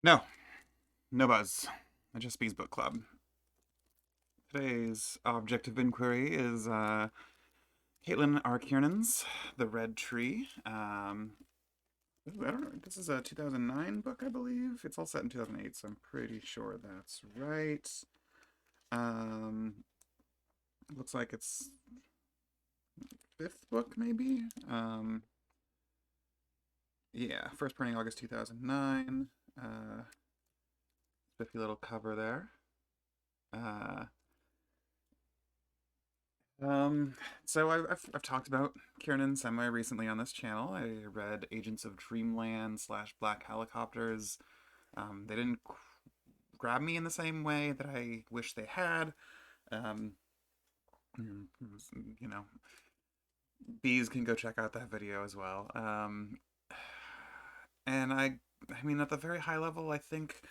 No, no buzz. I just Bees Book Club. Today's object of inquiry is Caitlín R. Kiernan's The Red Tree. I don't know. This is a 2009 book, I believe. It's all set in 2008, so I'm pretty sure that's right. Um, Looks like it's fifth book, maybe. Yeah, first printing August 2009. Spiffy little cover there. Uh, Um, so I've talked about Kiernan semi recently on this channel. I read Agents of Dreamland slash Black Helicopters. They didn't grab me in the same way that I wish they had. Um, you know, bees can go check out that video as well. And I mean, at the very high level, I think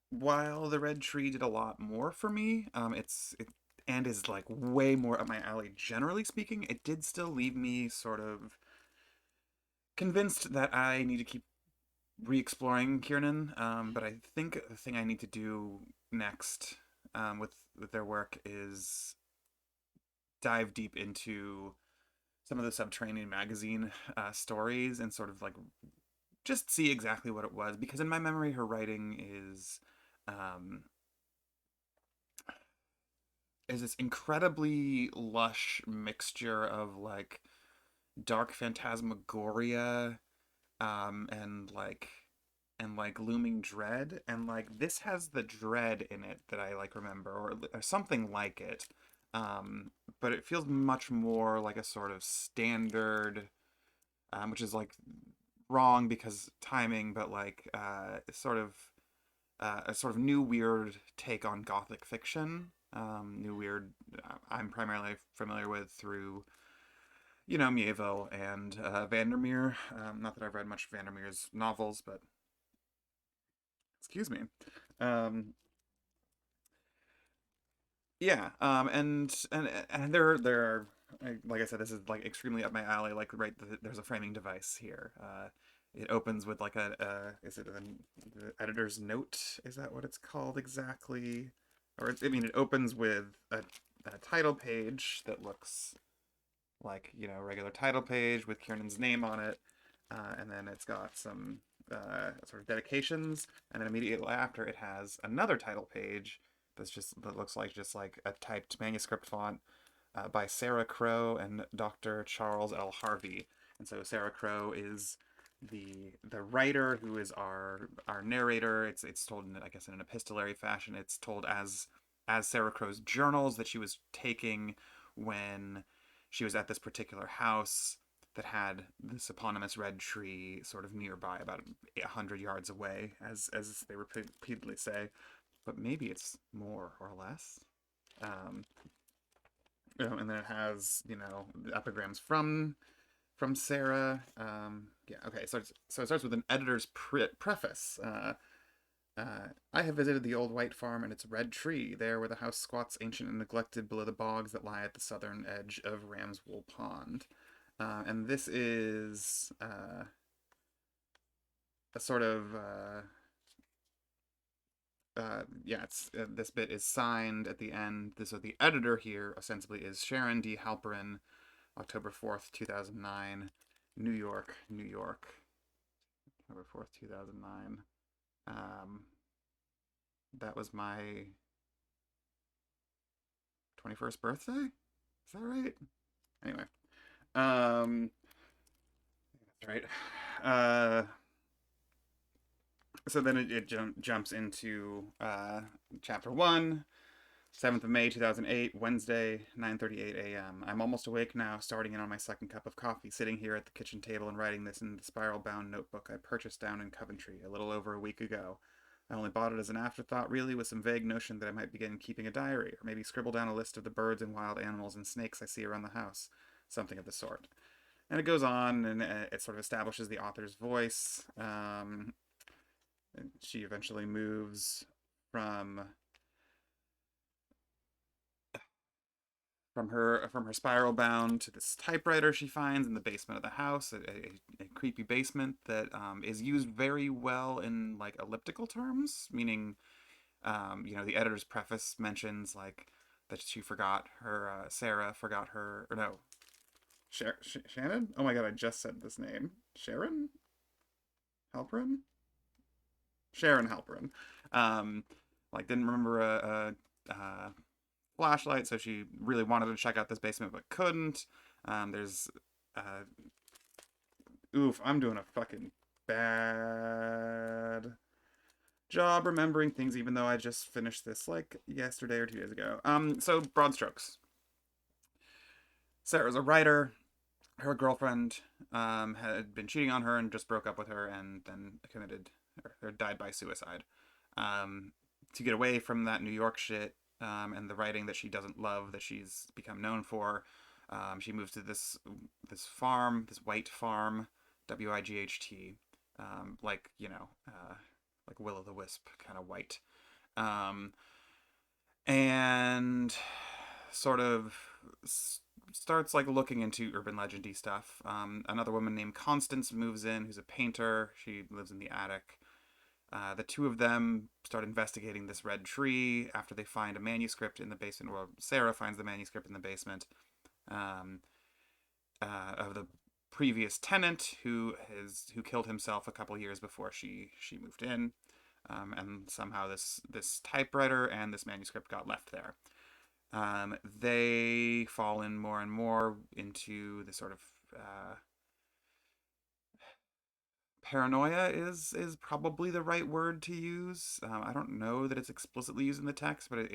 while the Red Tree did a lot more for me, it and is like way more up my alley generally speaking, it did still leave me sort of convinced that I need to keep re-exploring Kiernan. But I think the thing I need to do next with their work is dive deep into some of the Subterranean magazine stories and sort of like just see exactly what it was, because in my memory her writing um, is this incredibly lush mixture of like dark phantasmagoria and like looming dread, and like this has the dread in it that I like remember, or something like it. um but it feels much more like a sort of standard, which is like wrong because timing, but like sort of a sort of new weird take on gothic fiction. New weird, I'm primarily familiar with through Mieville and Vandermeer. Not that I've read much of Vandermeer's novels, but excuse me. Um, yeah, and there are, like I said, this is like extremely up my alley. Like there's a framing device here. It opens with like is it the editor's note? Is that what it's called exactly? Or I mean, it opens with a title page that looks like a regular title page with Kiernan's name on it, and then it's got some sort of dedications, and then immediately after it has another title page that looks like just like a typed manuscript font by Sarah Crow and Dr. Charles L. Harvey. And so Sarah Crow is the writer who is our narrator. It's told in, I guess, in an epistolary fashion. It's told as Sarah Crow's journals that she was taking when she was at this particular house that had this eponymous red tree sort of nearby, about 100 yards away, as they repeatedly say. But maybe it's more or less. Um, and then it has epigrams from Sarah. Yeah, okay. So it starts with an editor's preface. I have visited the old white farm and its red tree, there where the house squats ancient and neglected below the bogs that lie at the southern edge of Ramswool Pond. And this is a sort of yeah, it's this bit is signed at the end. So the editor here ostensibly is Sharon D. Halperin, October 4th, 2009, New York, New York. October 4th, 2009. Um, that was my 21st birthday. Is that right? Anyway, um, that's right. Uh, so then it jumps into chapter one. 7th of May 2008, Wednesday, 9:38 a.m. I'm almost awake now, starting in on my second cup of coffee, sitting here at the kitchen table and writing this in the spiral-bound notebook I purchased down in Coventry a little over a week ago. I only bought it as an afterthought, really, with some vague notion that I might begin keeping a diary, or maybe scribble down a list of the birds and wild animals and snakes I see around the house. Something of the sort. And it goes on, and it sort of establishes the author's voice. She eventually moves from from her spiral bound to this typewriter she finds in the basement of the house. It creepy basement that is used very well in like elliptical terms, meaning the editor's preface mentions like that she forgot her Sarah forgot her or no Shannon. Oh my god, I just said this name. Sharon Halperin. Sharon Halperin. Um, like didn't remember a flashlight, so she really wanted to check out this basement but couldn't. There's uh, oof, I'm doing a fucking bad job remembering things, even though I just finished this like yesterday or 2 days ago. So broad strokes. Sarah's a writer. Her girlfriend had been cheating on her and just broke up with her and then committed or died by suicide. Um, to get away from that New York shit and the writing that she doesn't love that she's become known for, she moves to this farm, this white farm, WIGHT, like like Will o' the Wisp kind of white, um, and sort of starts like looking into urban legendy stuff. Another woman named Constance moves in, who's a painter. She lives in the attic. The two of them start investigating this red tree after they find a manuscript in the basement. Well, Sarah finds the manuscript in the basement um, of the previous tenant who killed himself a couple years before she moved in, and somehow this typewriter and this manuscript got left there. They fall in more and more into the sort of paranoia is probably the right word to use. I don't know that it's explicitly used in the text, but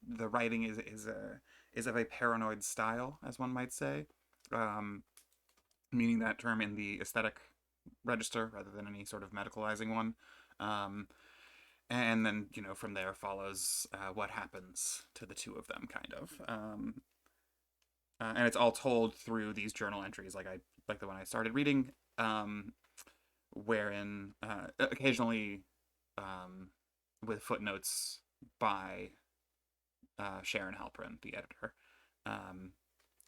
the writing is of a paranoid style, as one might say, um, meaning that term in the aesthetic register rather than any sort of medicalizing one. Um, and then from there follows what happens to the two of them, kind of. And it's all told through these journal entries, like the one I started reading. Wherein occasionally with footnotes by Sharon Halperin, the editor. Um,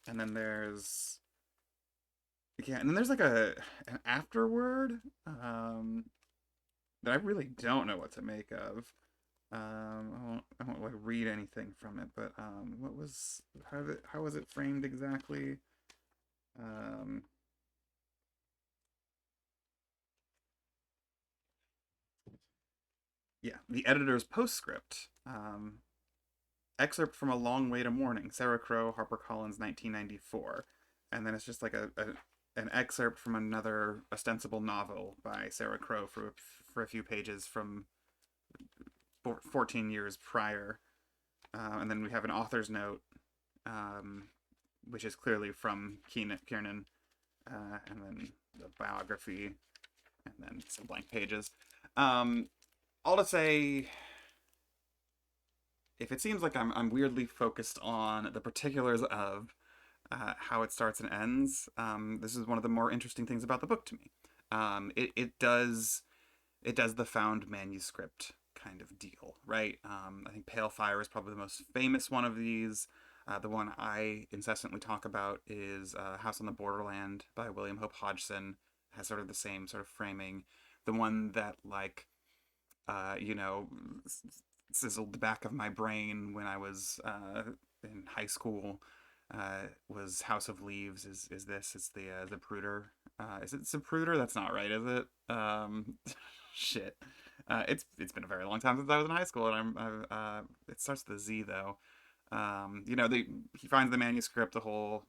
and then there's like an afterword that I really don't know what to make of. I won't like read anything from it, but how was it framed exactly? Um, yeah, the editor's postscript. Excerpt from A Long Way to Morning, Sarah Crow, HarperCollins, 1994. And then it's just like an excerpt from another ostensible novel by Sarah Crow for a few pages from 14 years prior. And then we have an author's note, um, which is clearly from Kiernan, and then the biography, and then some blank pages. All to say, if it seems like I'm weirdly focused on the particulars of how it starts and ends, this is one of the more interesting things about the book to me. It does the found manuscript kind of deal, right? I think Pale Fire is probably the most famous one of these. The one I incessantly talk about is House on the Borderland by William Hope Hodgson. It has sort of the same sort of framing. The one that sizzled the back of my brain when I was in high school was House of Leaves. Is this? It's the Zapruder. Is it Zapruder? That's not right, is it? Shit. It's been a very long time since I was in high school, and it starts with a Z though. He finds the manuscript. The whole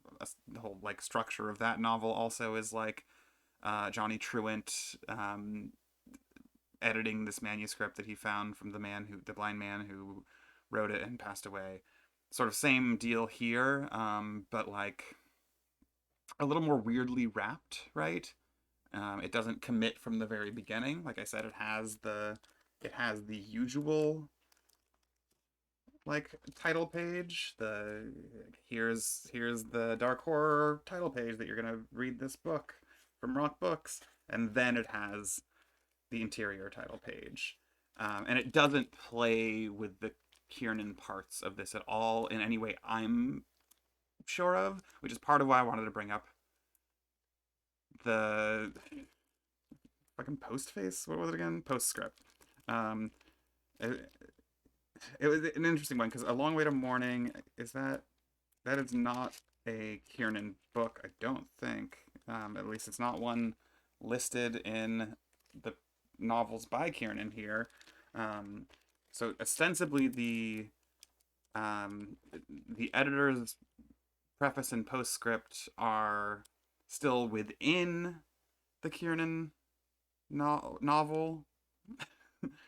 like structure of that novel also is like Johnny Truant editing this manuscript that he found from the blind man who wrote it and passed away. Sort of same deal here, but like a little more weirdly wrapped, right? It doesn't commit from the very beginning. Like I said, it has the usual like title page. Here's the dark horror title page that you're gonna read this book from Rock Books, and then it has the interior title page. And it doesn't play with the Kiernan parts of this at all in any way I'm sure of, which is part of why I wanted to bring up the fucking postface. What was it again? Postscript. Um, it, it was an interesting one because A Long Way to Morning is that is not a Kiernan book. I don't think. At least it's not one listed in the novels by Kiernan here. Um, so ostensibly um, the editor's preface and postscript are still within the Kiernan novel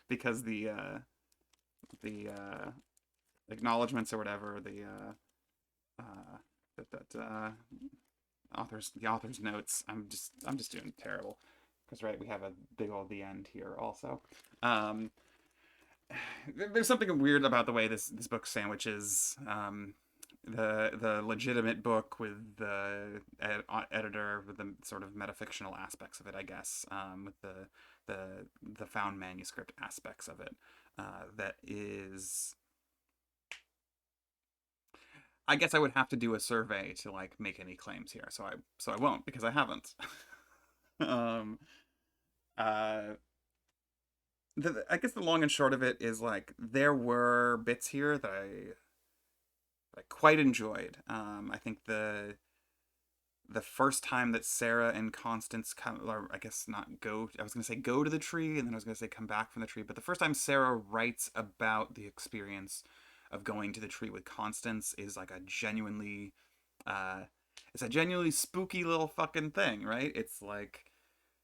because the acknowledgments or whatever that the author's notes. I'm just doing terrible because right we have a big old the end here also. Um, there's something weird about the way this book sandwiches the legitimate book with the editor with the sort of metafictional aspects of it, I guess, with the found manuscript aspects of it. That is, I guess I would have to do a survey to like make any claims here, so I won't because I haven't. um, uh, I guess the long and short of it is like there were bits here that I quite enjoyed. I think the first time that Sarah and Constance come, or I guess not go, I was going to say go to the tree, and then I was going to say come back from the tree. But the first time Sarah writes about the experience of going to the tree with Constance is like uh, it's a genuinely spooky little fucking thing, right? It's like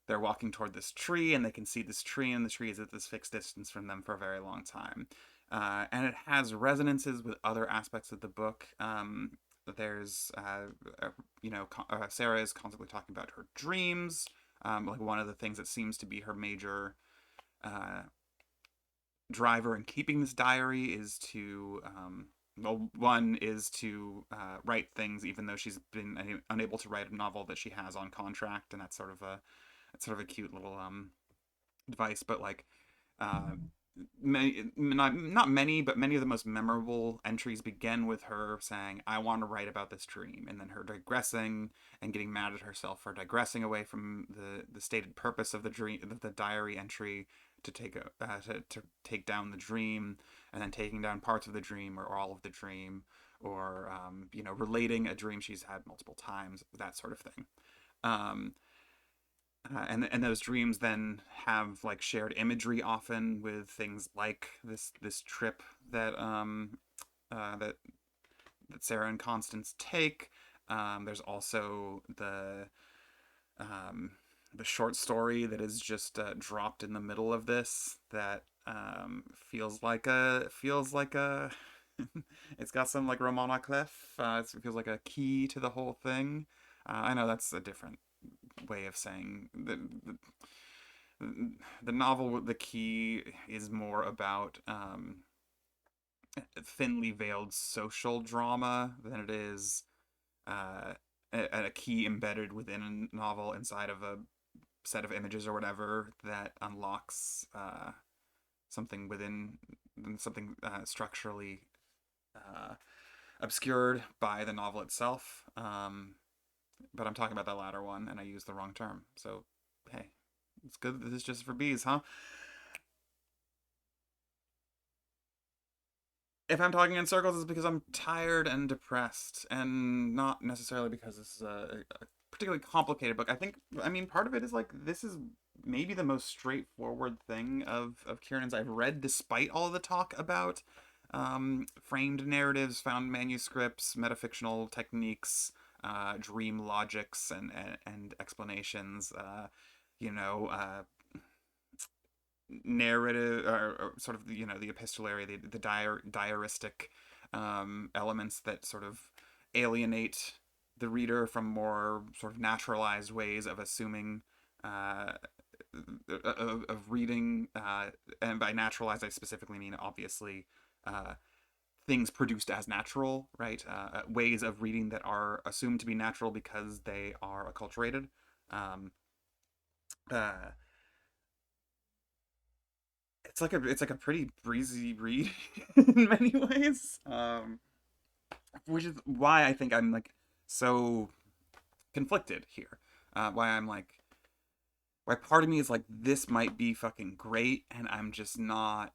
they're walking toward this tree and they can see this tree, and the tree is at this fixed distance from them for a very long time. And it has resonances with other aspects of the book. There's, Sarah is constantly talking about her dreams. Like one of the things that seems to be her major uh, driver in keeping this diary is to, well, one is to write things, even though she's been unable to write a novel that she has on contract, and that's sort of a cute little device. But like, uh, not many, but many of the most memorable entries begin with her saying, "I want to write about this dream," and then her digressing and getting mad at herself for digressing away from the stated purpose of the dream, of the diary entry, to take down the dream, and then taking down parts of the dream or all of the dream, or relating a dream she's had multiple times, that sort of thing. Um, and those dreams then have like shared imagery often with things like this trip that that Sarah and Constance take. There's also um, the short story that is just dropped in the middle of this that feels like a it's got some like Romana Clef. It feels like a key to the whole thing. I know that's a different way of saying the novel. The key is more about thinly veiled social drama than it is uh, a key embedded within a novel inside of a set of images or whatever that unlocks something within something structurally uh, obscured by the novel itself. But I'm talking about that latter one, and I used the wrong term. So, hey, it's good that this is just for bees, huh? If I'm talking in circles, it's because I'm tired and depressed, and not necessarily because this is a particularly complicated book. I mean, part of it is like this is maybe the most straightforward thing of Kiernan's I've read, despite all the talk about framed narratives, found manuscripts, metafictional techniques, dream logics, and explanations. You know, narrative or sort of the epistolary, the diaristic elements that sort of alienate the reader from more sort of naturalized ways of assuming uh, of reading, and by naturalized I specifically mean obviously uh, things produced as natural, right? Ways of reading that are assumed to be natural because they are acculturated. Um, uh, it's like a pretty breezy read in many ways, which is why I think I'm like so conflicted here. Why I'm like, why part of me is like, this might be fucking great, and I'm not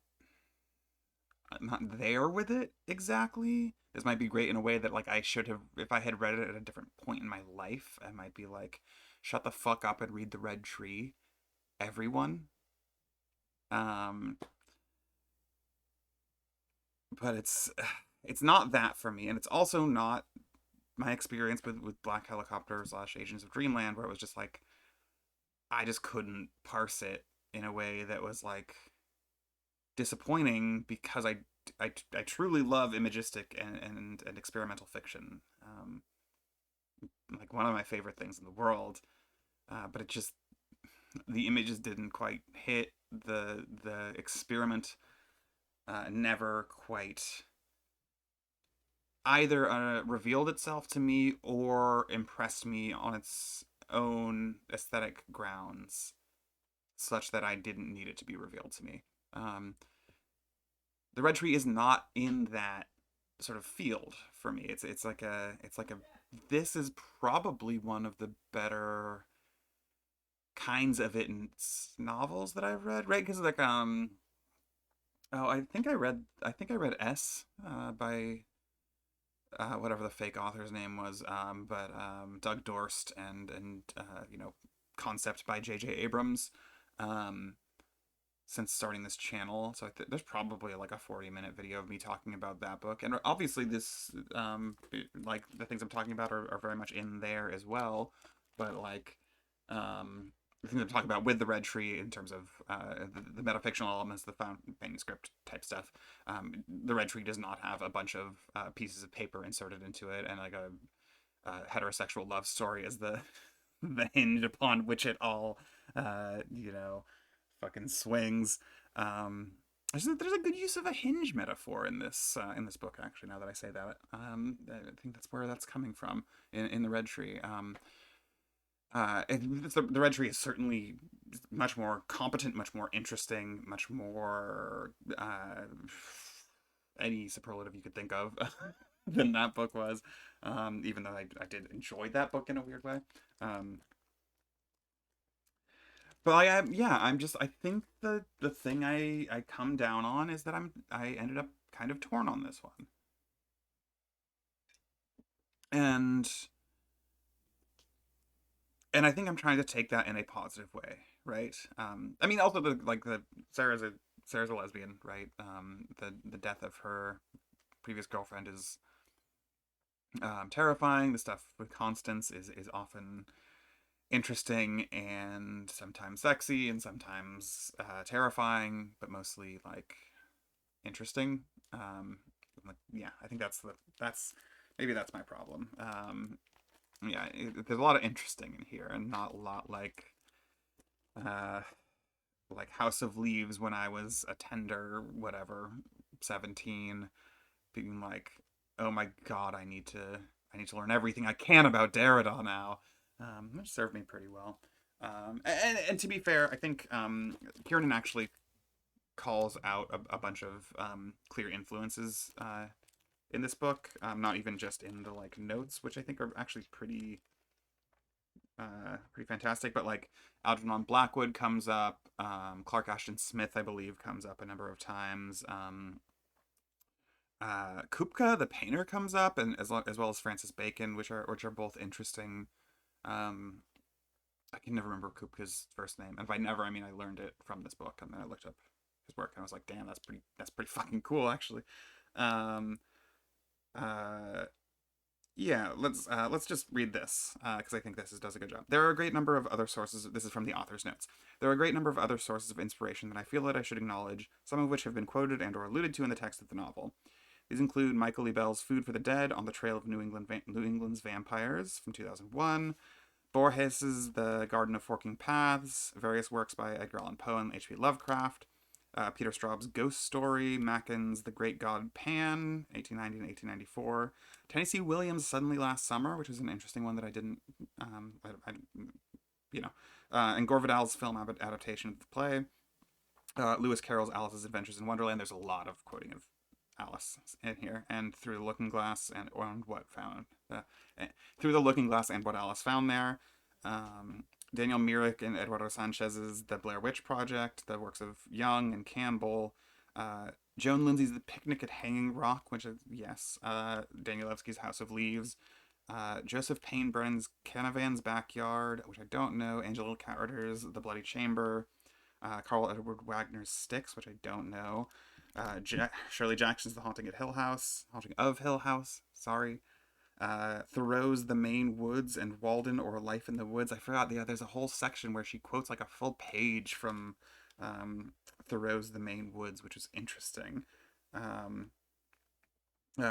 there with it exactly. This might be great in a way that like I should have, if I had read it at a different point in my life, I might be like, shut the fuck up and read The Red Tree, everyone. Um, but it's not that for me, and it's also not my experience with Black Helicopter slash Agents of Dreamland, where it was just like I just couldn't parse it in a way that was like disappointing because I truly love imagistic and experimental fiction. Like one of my favorite things in the world. But it just the images didn't quite hit the experiment. Never quite either revealed itself to me or impressed me on its own aesthetic grounds, such that I didn't need it to be revealed to me. Um, the Red Tree is not in that sort of field for me. It's like a this is probably one of the better kinds of it in novels that I've read, right? Because like oh, I think I read S by whatever the fake author's name was, but Doug Dorst and concept by J.J. Abrams. Um, since starting this channel, so there's probably like a 40-minute video of me talking about that book, and obviously this like the things I'm talking about are very much in there as well, but like the things I'm talking about with the Red Tree in terms of the metafictional elements, the found manuscript type stuff, the Red Tree does not have a bunch of pieces of paper inserted into it and like a heterosexual love story as the the hinge upon which it all you know fucking swings. Um, there's a good use of a hinge metaphor in this book. Actually, now that I say that, I think that's where that's coming from in the Red Tree. The Red Tree is certainly much more competent, much more interesting, much more any superlative you could think of than that book was. Even though I did enjoy that book in a weird way. Um, but I think the thing I come down on is that I ended up kind of torn on this one. And I think I'm trying to take that in a positive way, right? I mean also the Sarah's a Sarah's a lesbian, right? The death of her previous girlfriend is terrifying. The stuff with Constance is often interesting and sometimes sexy and sometimes terrifying, but mostly like interesting. Like, yeah, I think that's maybe that's my problem. Yeah, there's a lot of interesting in here, and not a lot uh, like House of Leaves when I was a tender whatever 17, being like, oh my god, I need to learn everything I can about Derrida now, which served me pretty well. And to be fair, I think Kiernan actually calls out a bunch of clear influences in this book, not even just in the like notes, which I think are actually pretty fantastic, but like Algernon Blackwood comes up, Clark Ashton Smith, I believe, comes up a number of times. Kupka, the painter, comes up, and as well as Francis Bacon, which are both interesting. Um, I can never remember Kupka's first name, and by never I mean I learned it from this book, and then I looked up his work, and I was like, damn, that's pretty fucking cool, actually. Um, uh, yeah, let's just read this because I think does a good job. There are a great number of other sources. This is from the author's notes. There are a great number of other sources of inspiration that I feel that I should acknowledge, some of which have been quoted and or alluded to in the text of the novel. These include Michael Liebell's Food for the Dead, On the Trail of New England's Vampires from 2001, Borges's The Garden of Forking Paths, various works by Edgar Allan Poe and H.P. Lovecraft, Peter Straub's Ghost Story, Macken's The Great God Pan, 1890 and 1894, Tennessee Williams' Suddenly Last Summer, which is an interesting one that I didn't, you know, and Gore Vidal's film adaptation of the play, Lewis Carroll's Alice's Adventures in Wonderland. There's a lot of quoting of Alice in here, and Through the Looking Glass and what found, Through the Looking Glass and What Alice Found There. Daniel Myrick and Eduardo Sanchez's The Blair Witch Project, the works of Young and Campbell, Joan Lindsay's The Picnic at Hanging Rock, which is, yes, Danielewski's House of Leaves, Joseph Payne Brennan's Canavan's Backyard, which I don't know, Angela Carter's The Bloody Chamber, Carl Edward Wagner's Styx, which I don't know, Shirley Jackson's The Haunting of Hill House, sorry, Thoreau's The Maine Woods and Walden or Life in the Woods. I forgot, yeah, there's a whole section where she quotes like a full page from Thoreau's The Maine Woods, which is interesting. Um,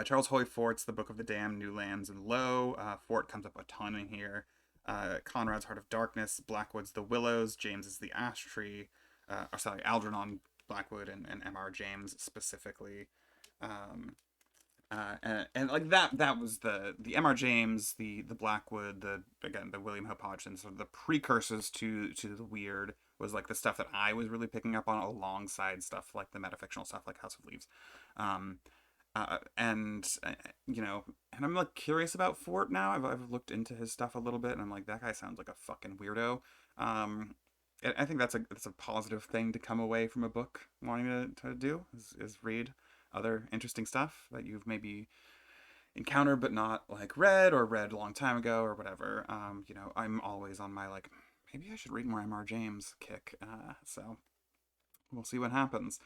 Charles Hoy Fort's The Book of the Damned, New Lands and Low. Fort comes up a ton in here. Conrad's Heart of Darkness, Blackwood's The Willows, James's The Ash Tree. Sorry, Algernon Blackwood and M.R. James specifically. Um, and like that was the M.R. James, the Blackwood, the William Hope Hodgson, sort of the precursors to the weird was like the stuff that I was really picking up on alongside stuff like the metafictional stuff like House of Leaves. Um, and you know, and I'm like curious about Fort now. I've looked into his stuff a little bit, and I'm like, that guy sounds like a fucking weirdo. Um, I think that's a positive thing to come away from a book wanting to do is read other interesting stuff that you've maybe encountered but not like read or read a long time ago or whatever. You know, I'm always on my like maybe I should read more M.R. James kick. So we'll see what happens.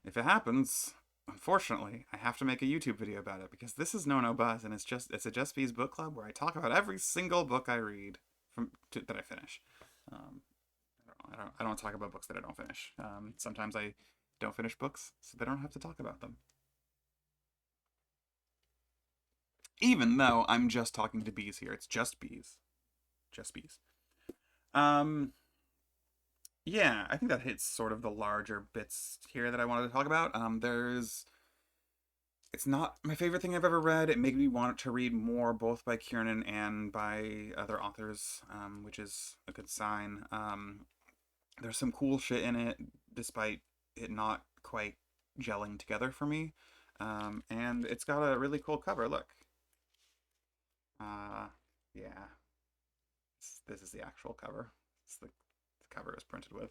If it happens, unfortunately, I have to make a YouTube video about it because this is No Buzz, and it's a Just Bees book club where I talk about every single book I read that I finish. Um, I don't talk about books that I don't finish. Sometimes I don't finish books, so they don't have to talk about them. Even though I'm just talking to bees here, it's just bees, just bees. Um, yeah, I think that hits sort of the larger bits here that I wanted to talk about. It's not my favorite thing I've ever read. It made me want to read more, both by Kiernan and by other authors, which is a good sign. There's some cool shit in it, despite it not quite gelling together for me. And it's got a really cool cover. Look, yeah, this is the actual cover. It's the cover is printed with.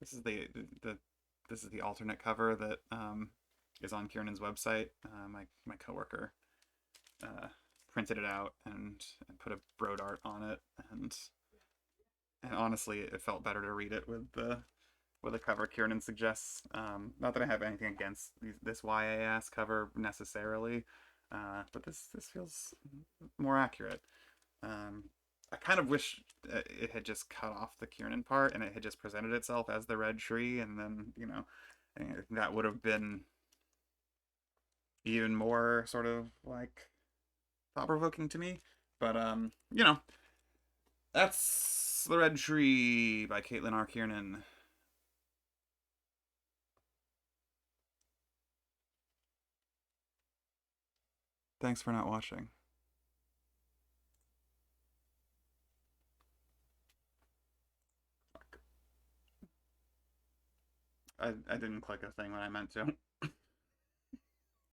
This is the this is the alternate cover that is on Kiernan's website. My coworker uh, printed it out and put a brode art on it, and honestly, it felt better to read it with a cover Kiernan suggests. Not that I have anything against this YAS cover necessarily, but this feels more accurate. Um, I kind of wish it had just cut off the Kiernan part and it had just presented itself as the red tree, and then that would have been even more sort of like thought provoking to me. But that's The Red Tree by Caitlín R. Kiernan. Thanks for not watching. I didn't click a thing when I meant to.